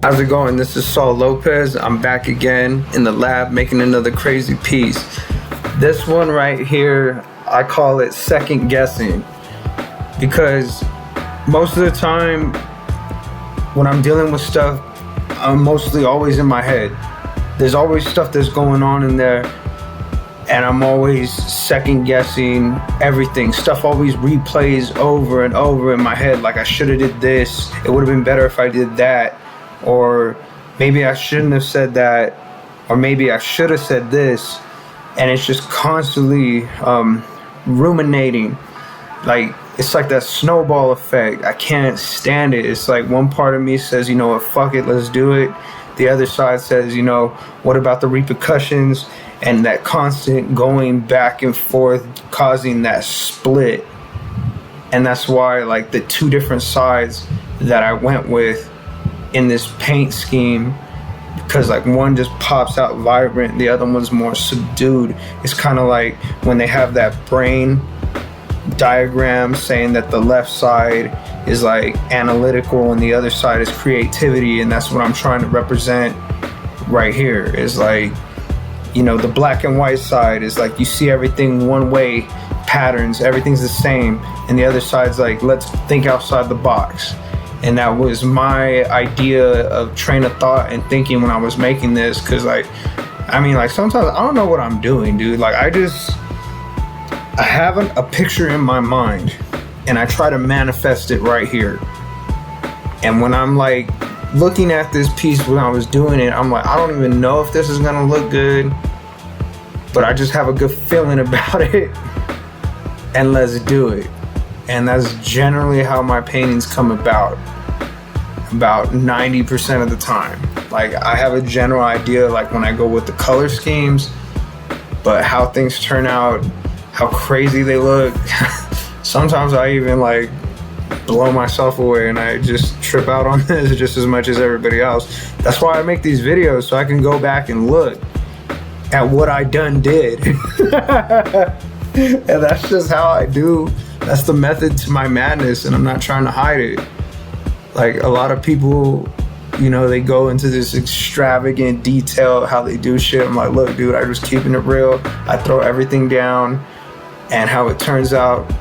How's it going? This is Saul Lopez. I'm back again in the lab making another crazy piece. This one right here, I call it second guessing, because most of the time when I'm dealing with stuff, I'm mostly always in my head. There's always stuff that's going on in there, and I'm always second guessing everything. Stuff always replays over and over in my head, like I should have did this, it would have been better if I did that, or maybe I shouldn't have said that, or maybe I should have said this. And it's just constantly ruminating. Like, it's like that snowball effect. I can't stand it. It's like one part of me says, you know what, fuck it, let's do it. The other side says, you know, what about the repercussions? And that constant going back and forth causing that split. And that's why, like, the two different sides that I went with in this paint scheme, because like one just pops out vibrant, the other one's more subdued. It's kind of like when they have that brain diagram saying that the left side is like analytical and the other side is creativity, and that's what I'm trying to represent right here. Is like, you know, the black and white side is like you see everything one way, patterns, everything's the same, and the other side's like, let's think outside the box. And that was my idea of train of thought and thinking when I was making this. Cause like, I mean, like sometimes I don't know what I'm doing, dude. Like I have a picture in my mind and I try to manifest it right here. And when I'm like looking at this piece when I was doing it, I'm like, I don't even know if this is gonna look good, but I just have a good feeling about it, and let's do it. And that's generally how my paintings come about 90% of the time. Like I have a general idea, like when I go with the color schemes, but how things turn out, how crazy they look, sometimes I even like blow myself away and I just trip out on this just as much as everybody else. That's why I make these videos, so I can go back and look at what I done did. And that's just how I do. That's the method to my madness, and I'm not trying to hide it. Like a lot of people, you know, they go into this extravagant detail how they do shit. I'm like, look, dude, I'm just keeping it real. I throw everything down, and how it turns out,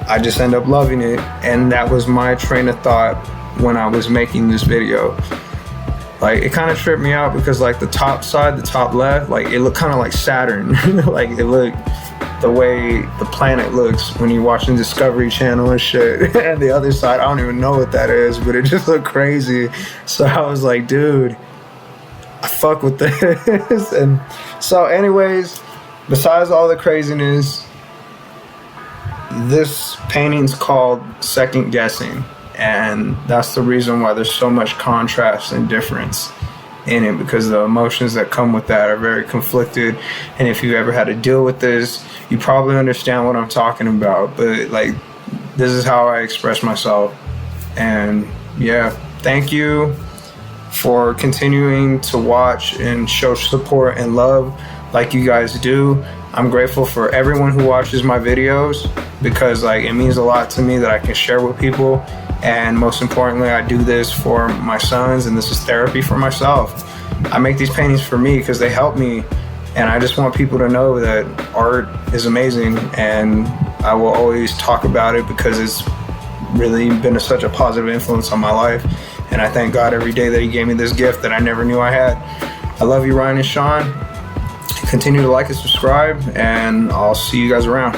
I just end up loving it. And that was my train of thought when I was making this video. Like it kind of tripped me out because like the top side, the top left, like it looked kind of like Saturn. Like it looked the way the planet looks when you're watching Discovery Channel and shit. And the other side, I don't even know what that is, but it just looked crazy. So I was like, dude, I fuck with this. And so anyways, besides all the craziness, this painting's called Second Guessing. And that's the reason why there's so much contrast and difference in it, because the emotions that come with that are very conflicted. And if you ever had to deal with this, you probably understand what I'm talking about. But like, this is how I express myself. And yeah, thank you for continuing to watch and show support and love like you guys do. I'm grateful for everyone who watches my videos, because like it means a lot to me that I can share with people. And most importantly, I do this for my sons, and this is therapy for myself. I make these paintings for me because they help me, and I just want people to know that art is amazing, and I will always talk about it because it's really been such a positive influence on my life. And I thank God every day that he gave me this gift that I never knew I had. I love you, Ryan and Sean. Continue to like and subscribe, and I'll see you guys around.